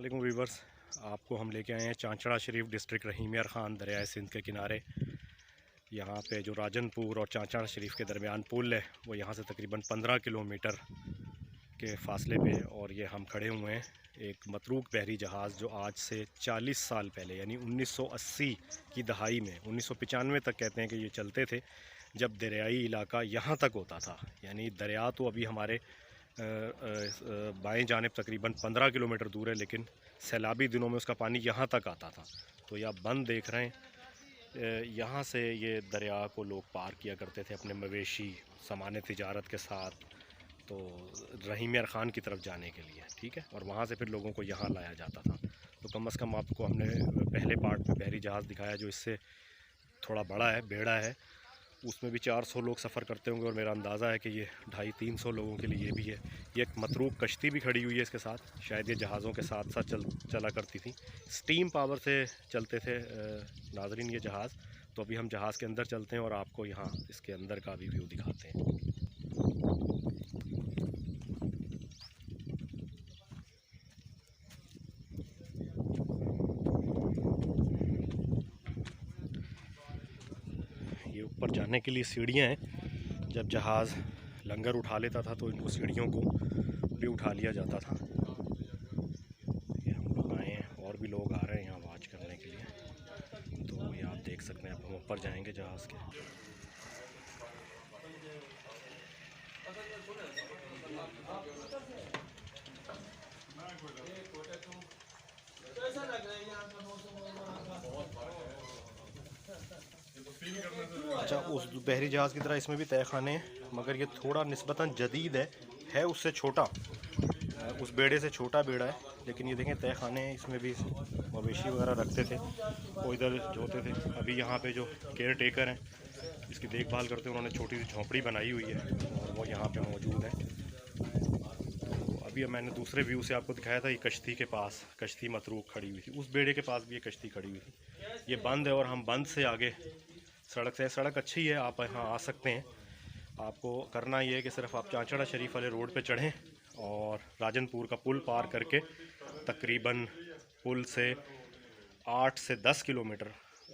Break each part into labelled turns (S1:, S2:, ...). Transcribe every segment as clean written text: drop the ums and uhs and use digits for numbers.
S1: वालेकुम वीवर्स, आपको हम लेके आए हैं चांचड़ा शरीफ डिस्ट्रिक्ट रहीम यार ख़ान दरियाए सिंध के किनारे। यहाँ पे जो राजनपुर और चांचड़ा शरीफ के दरमियान पुल है वो यहाँ से तकरीबन 15 किलोमीटर के फ़ासले पे, और ये हम खड़े हुए हैं एक मतरूक बहरी जहाज़ जो आज से 40 साल पहले यानी 1980 की दहाई में 1995 तक कहते हैं कि ये चलते थे, जब दरियाई इलाका यहाँ तक होता था। यानी दरिया तो अभी हमारे बाएं जानिब तकरीबन 15 किलोमीटर दूर है, लेकिन सैलाबी दिनों में उसका पानी यहाँ तक आता था। तो ये आप बंद देख रहे हैं, यहाँ से ये दरिया को लोग पार किया करते थे अपने मवेशी सामान तिजारत के साथ, तो रहीम यार ख़ान की तरफ जाने के लिए, ठीक है। और वहाँ से फिर लोगों को यहाँ लाया जाता था। तो कम से कम आपको हमने पहले पार्ट में बहरी जहाज़ दिखाया जो इससे थोड़ा बड़ा है, बेड़ा है, उसमें भी 400 लोग सफ़र करते होंगे, और मेरा अंदाज़ा है कि ये 250-300 लोगों के लिए ये भी है। ये एक मतरूक कश्ती भी खड़ी हुई है इसके साथ, शायद ये जहाज़ों के साथ साथ चला करती थी, स्टीम पावर से चलते थे नाज़रीन ये जहाज़। तो अभी हम जहाज़ के अंदर चलते हैं और आपको यहाँ इसके अंदर का भी व्यू दिखाते हैं। ये ऊपर जाने के लिए सीढ़ियाँ हैं, जब जहाज़ लंगर उठा लेता था तो इनको सीढ़ियों को भी उठा लिया जाता था। ये हम लोग आए हैं, और भी लोग आ रहे हैं यहाँ वाच करने के लिए। तो ये आप देख सकते हैं, अब हम ऊपर जाएंगे जहाज़ के। अच्छा, उस बहरी जहाज़ की तरह इसमें भी तहखाने हैं, मगर ये थोड़ा निस्बतन जदीद है उससे छोटा, उस बेड़े से छोटा बेड़ा है। लेकिन ये देखें तहखाने हैं, इसमें भी मवेशी वगैरह रखते थे, वो इधर जोते थे। अभी यहाँ पे जो केयर टेकर हैं, इसकी देखभाल करते हैं, उन्होंने छोटी सी झोंपड़ी बनाई हुई है और वो यहाँ पे मौजूद है। तो अभी मैंने दूसरे व्यू से आपको दिखाया था, ये कश्ती के पास कश्ती मतरूक खड़ी हुई थी, उस बेड़े के पास भी ये कश्ती खड़ी हुई थी। ये बंद है और हम बंद से आगे सड़क से, सड़क अच्छी है, आप यहाँ आ सकते हैं। आपको करना ये है कि सिर्फ आप चांचड़ा शरीफ वाले रोड पे चढ़ें और राजनपुर का पुल पार करके तकरीबन पुल से 8 से 10 किलोमीटर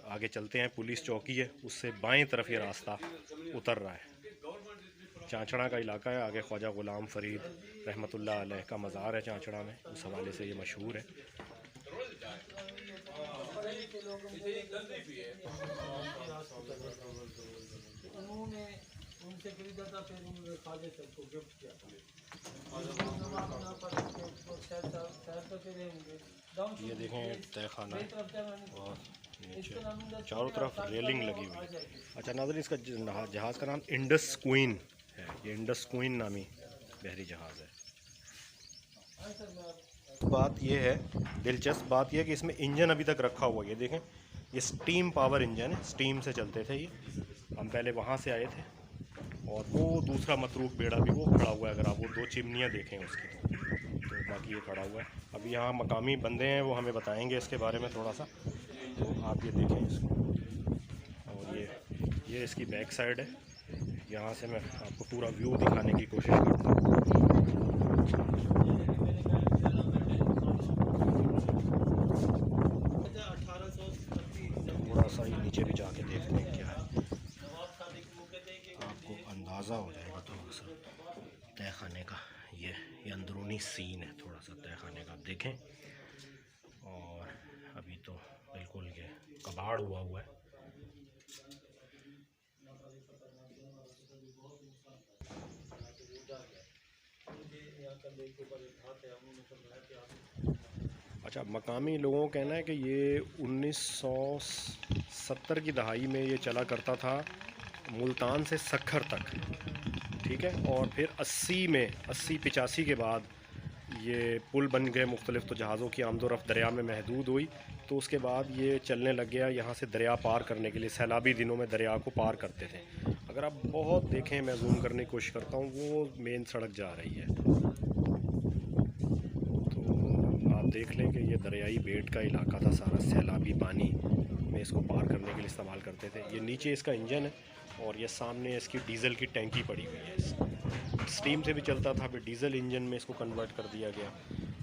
S1: आगे चलते हैं। पुलिस चौकी है, उससे बाएं तरफ ये रास्ता उतर रहा है। चांचड़ा का इलाका है, आगे ख्वाजा ग़ुलाम फ़रीद रहमतुल्लाह अलैह का मज़ार है चांचड़ा में, उस हवाले से ये मशहूर है।
S2: उनसे खरीदा था, फिर उन्होंने खाजे सबको गिफ्ट किया था।
S1: ये देखें तहखाना और नीचे चारों तरफ रेलिंग लगी हुई है। अच्छा नाज़रीन, इसका जहाज़ का नाम इंडस क्वीन है। ये इंडस क्वीन नामी बहरी जहाज़ है। बात ये है, दिलचस्प बात यह है कि इसमें इंजन अभी तक रखा हुआ है। ये देखें, ये स्टीम पावर इंजन है, स्टीम से चलते थे ये। हम पहले वहाँ से आए थे, और वो दूसरा मतरूक बेड़ा भी वो खड़ा हुआ है। अगर आप वो 2 चिमनियाँ देखें उसकी, तो बाकी ये खड़ा हुआ है। अभी यहाँ मकामी बंदे हैं, वो हमें बताएंगे इसके बारे में थोड़ा सा। तो आप ये देखें इसको, और ये इसकी बैक साइड है। यहाँ से मैं आपको पूरा व्यू दिखाने की कोशिश करता हूँ। थोड़ा सा ही नीचे भी जाके देखते हैं क्या है, आपको अंदाज़ा हो जाएगा थोड़ा सा तहखाने का। ये अंदरूनी सीन है थोड़ा सा तहखाने का, देखें। और अभी तो बिल्कुल ये कबाड़ हुआ है। अच्छा, मकामी लोगों का कहना है कि ये 1970 की दहाई में ये चला करता था मुल्तान से सक्खर तक, ठीक है। और फिर 80-85 के बाद ये पुल बन गए मुख्तलिफ, तो जहाज़ों की आमदोरफ़्त दरिया में महदूद हुई, तो उसके बाद ये चलने लग गया यहाँ से दरिया पार करने के लिए। सैलाबी दिनों में दरिया को पार करते थे। अगर आप बहुत देखें, मैं जूम करने की कोशिश करता हूँ, वो मेन सड़क जा रही है, तो आप देख लें कि ये दरियाई बेट का इलाका था सारा, सैलाबी पानी में इसको पार करने के लिए इस्तेमाल करते थे। ये नीचे इसका इंजन है, और ये सामने इसकी डीज़ल की टैंकी पड़ी हुई है। स्टीम से भी चलता था, फिर डीज़ल इंजन में इसको कन्वर्ट कर दिया गया।